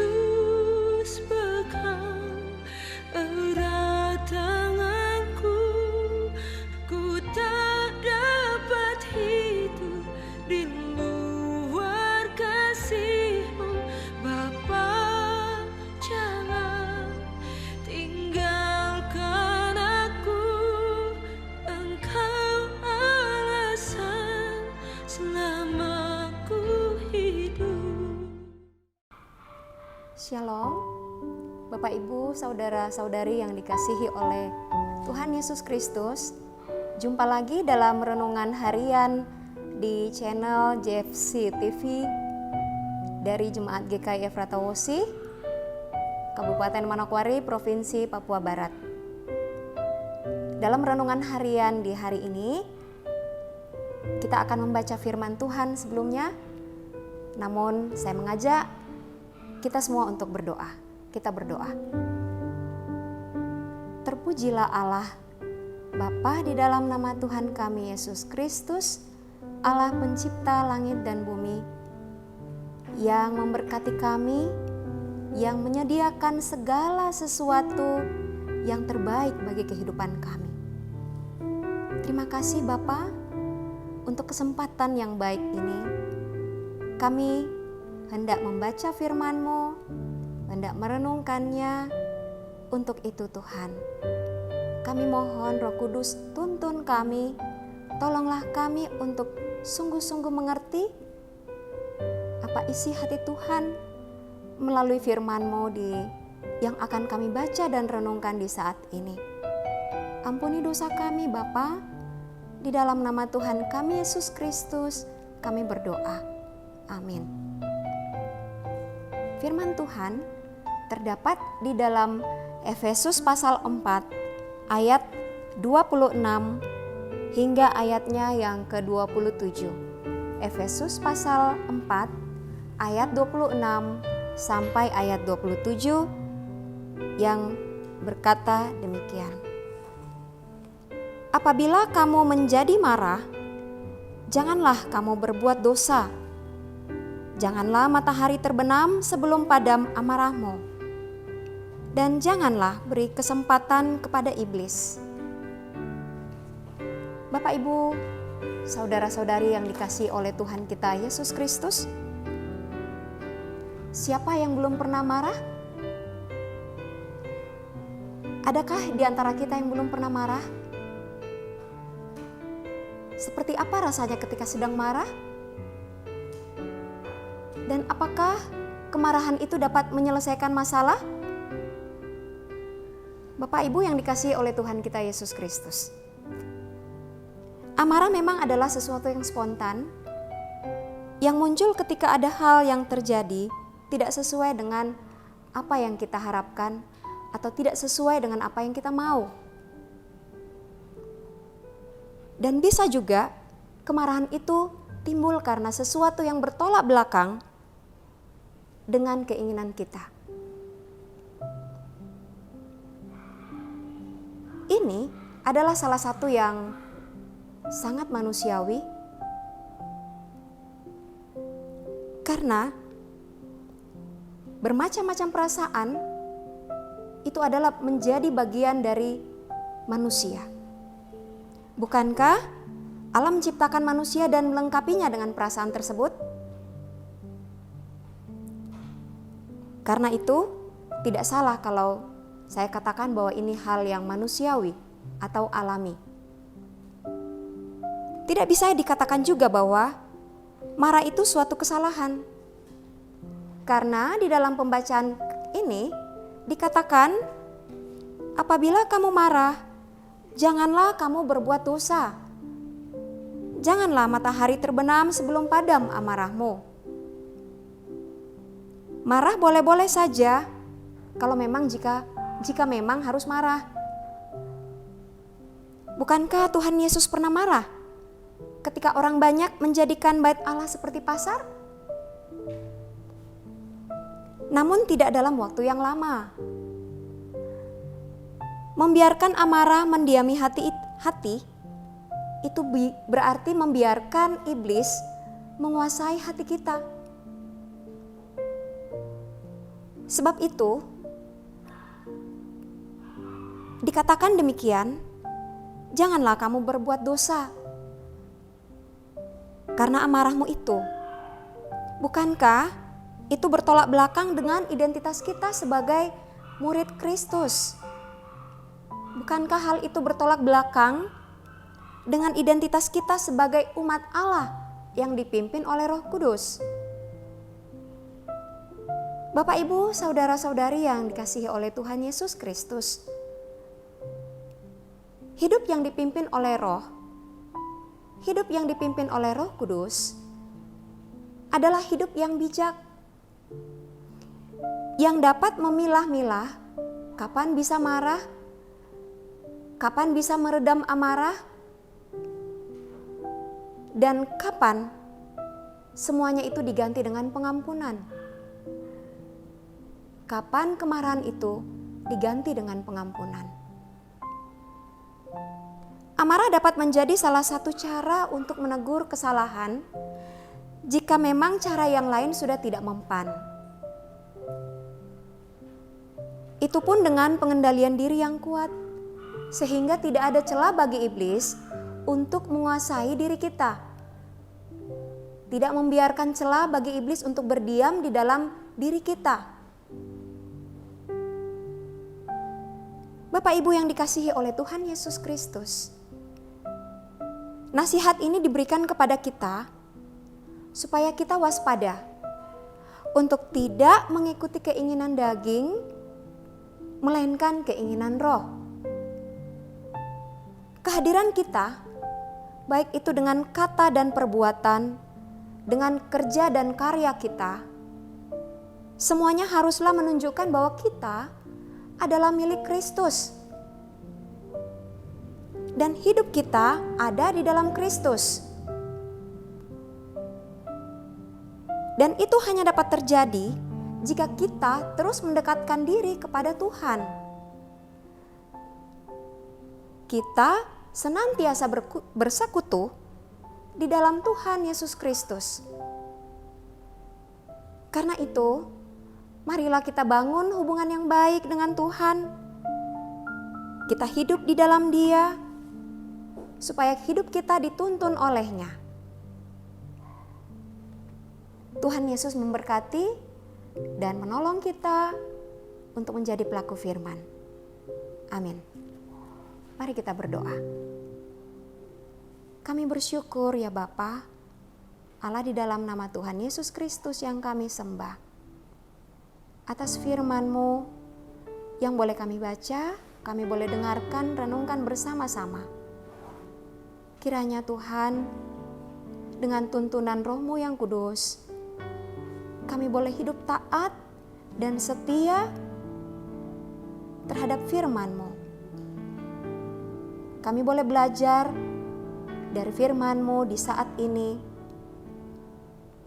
Yesus, pegang erat tanganku. Ku tak dapat hidup di luar kasih-Mu, Bapa. Jangan tinggalkan aku, Engkau alasan selama ku hidup. Shalom, Bapak Ibu, saudara-saudari yang dikasihi oleh Tuhan Yesus Kristus. Jumpa lagi dalam renungan harian di channel JFC TV dari Jemaat GKI Efrata Wosi, Kabupaten Manokwari, Provinsi Papua Barat. Dalam renungan harian di hari ini, kita akan membaca firman Tuhan sebelumnya. Namun saya mengajak kita semua untuk berdoa. Kita berdoa. Terpujilah Allah, Bapa di dalam nama Tuhan kami Yesus Kristus, Allah pencipta langit dan bumi, yang memberkati kami, yang menyediakan segala sesuatu yang terbaik bagi kehidupan kami. Terima kasih Bapa untuk kesempatan yang baik ini. Kami hendak membaca firman-Mu, hendak merenungkannya. Untuk itu Tuhan, kami mohon Roh Kudus tuntun kami, tolonglah kami untuk sungguh-sungguh mengerti apa isi hati Tuhan melalui firman-Mu yang akan kami baca dan renungkan di saat ini. Ampuni dosa kami Bapa, di dalam nama Tuhan kami Yesus Kristus kami berdoa. Amin. Firman Tuhan terdapat di dalam Efesus pasal 4 ayat 26 hingga ayatnya yang ke-27. Efesus pasal 4 ayat 26 sampai ayat 27 yang berkata demikian. Apabila kamu menjadi marah, janganlah kamu berbuat dosa. Janganlah matahari terbenam sebelum padam amarahmu. Dan janganlah beri kesempatan kepada iblis. Bapak Ibu, saudara-saudari yang dikasihi oleh Tuhan kita Yesus Kristus, siapa yang belum pernah marah? Adakah di antara kita yang belum pernah marah? Seperti apa rasanya ketika sedang marah? Dan apakah kemarahan itu dapat menyelesaikan masalah? Bapak Ibu yang dikasihi oleh Tuhan kita Yesus Kristus. Amarah memang adalah sesuatu yang spontan, yang muncul ketika ada hal yang terjadi tidak sesuai dengan apa yang kita harapkan atau tidak sesuai dengan apa yang kita mau. Dan bisa juga kemarahan itu timbul karena sesuatu yang bertolak belakang dengan keinginan kita. Ini adalah salah satu yang sangat manusiawi karena bermacam-macam perasaan itu adalah menjadi bagian dari manusia. Bukankah alam menciptakan manusia dan melengkapinya dengan perasaan tersebut? Karena itu tidak salah kalau saya katakan bahwa ini hal yang manusiawi atau alami. Tidak bisa dikatakan juga bahwa marah itu suatu kesalahan. Karena di dalam pembacaan ini dikatakan, apabila kamu marah, janganlah kamu berbuat dosa. Janganlah matahari terbenam sebelum padam amarahmu. Marah boleh-boleh saja kalau memang jika memang harus marah. Bukankah Tuhan Yesus pernah marah ketika orang banyak menjadikan bait Allah seperti pasar? Namun tidak dalam waktu yang lama. Membiarkan amarah mendiami hati itu berarti membiarkan iblis menguasai hati kita. Sebab itu, dikatakan demikian, janganlah kamu berbuat dosa karena amarahmu itu. Bukankah itu bertolak belakang dengan identitas kita sebagai murid Kristus? Bukankah hal itu bertolak belakang dengan identitas kita sebagai umat Allah yang dipimpin oleh Roh Kudus? Bapak, Ibu, saudara-saudari yang dikasihi oleh Tuhan Yesus Kristus, hidup yang dipimpin oleh Roh, hidup yang dipimpin oleh Roh Kudus adalah hidup yang bijak, yang dapat memilah-milah kapan bisa marah, kapan bisa meredam amarah, dan kapan semuanya itu diganti dengan pengampunan. Kapan kemarahan itu diganti dengan pengampunan. Amarah dapat menjadi salah satu cara untuk menegur kesalahan jika memang cara yang lain sudah tidak mempan. Itu pun dengan pengendalian diri yang kuat, sehingga tidak ada celah bagi iblis untuk menguasai diri kita. Tidak membiarkan celah bagi iblis untuk berdiam di dalam diri kita. Bapak Ibu yang dikasihi oleh Tuhan Yesus Kristus, nasihat ini diberikan kepada kita supaya kita waspada untuk tidak mengikuti keinginan daging, melainkan keinginan roh. Kehadiran kita, baik itu dengan kata dan perbuatan, dengan kerja dan karya kita, semuanya haruslah menunjukkan bahwa kita adalah milik Kristus. Dan hidup kita ada di dalam Kristus. Dan itu hanya dapat terjadi jika kita terus mendekatkan diri kepada Tuhan. Kita senantiasa bersekutu di dalam Tuhan Yesus Kristus. Karena itu, marilah kita bangun hubungan yang baik dengan Tuhan. Kita hidup di dalam Dia, supaya hidup kita dituntun oleh-Nya. Tuhan Yesus memberkati dan menolong kita untuk menjadi pelaku firman. Amin. Mari kita berdoa. Kami bersyukur ya Bapa, Allah, di dalam nama Tuhan Yesus Kristus yang kami sembah, atas firman-Mu yang boleh kami baca, kami boleh dengarkan, renungkan bersama-sama. Kiranya Tuhan, dengan tuntunan Roh-Mu yang kudus, kami boleh hidup taat dan setia terhadap firman-Mu. Kami boleh belajar dari firman-Mu di saat ini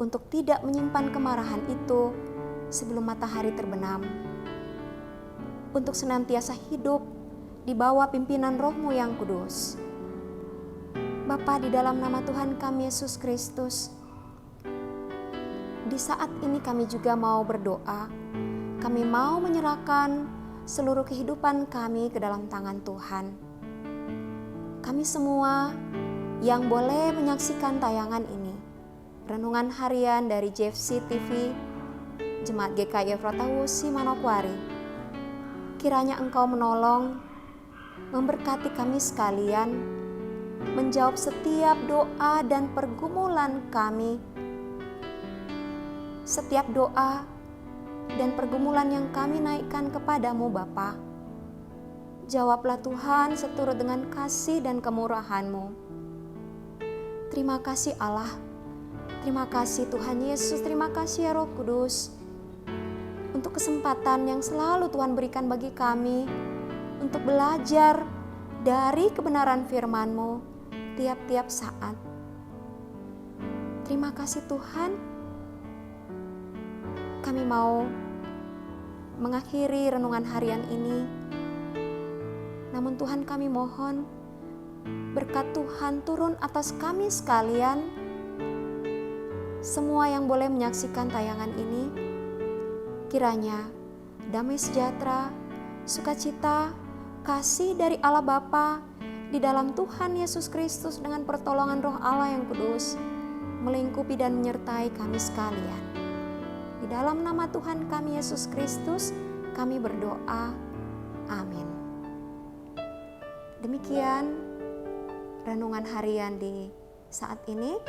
untuk tidak menyimpan kemarahan itu sebelum matahari terbenam, untuk senantiasa hidup di bawah pimpinan Roh-Mu yang kudus. Bapa, di dalam nama Tuhan kami Yesus Kristus, di saat ini kami juga mau berdoa. Kami mau menyerahkan seluruh kehidupan kami ke dalam tangan Tuhan. Kami semua yang boleh menyaksikan tayangan ini, renungan harian dari JFC TV, Jemaat GKI Efrata Wusi Manokwari, kiranya Engkau menolong, memberkati kami sekalian, menjawab setiap doa dan pergumulan kami, setiap doa dan pergumulan yang kami naikkan kepadamu Bapa. Jawablah Tuhan seturut dengan kasih dan kemurahan-Mu. Terima kasih Allah, terima kasih Tuhan Yesus, terima kasih ya Roh Kudus, untuk kesempatan yang selalu Tuhan berikan bagi kami untuk belajar dari kebenaran firman-Mu tiap-tiap saat. Terima kasih Tuhan. Kami mau mengakhiri renungan harian ini. Namun Tuhan, kami mohon berkat Tuhan turun atas kami sekalian, semua yang boleh menyaksikan tayangan ini. Kiranya damai sejahtera, sukacita, kasih dari Allah Bapa di dalam Tuhan Yesus Kristus dengan pertolongan Roh Allah yang kudus melingkupi dan menyertai kami sekalian. Di dalam nama Tuhan kami Yesus Kristus kami berdoa. Amin. Demikian renungan harian di saat ini.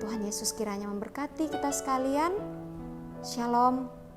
Tuhan Yesus kiranya memberkati kita sekalian. Shalom.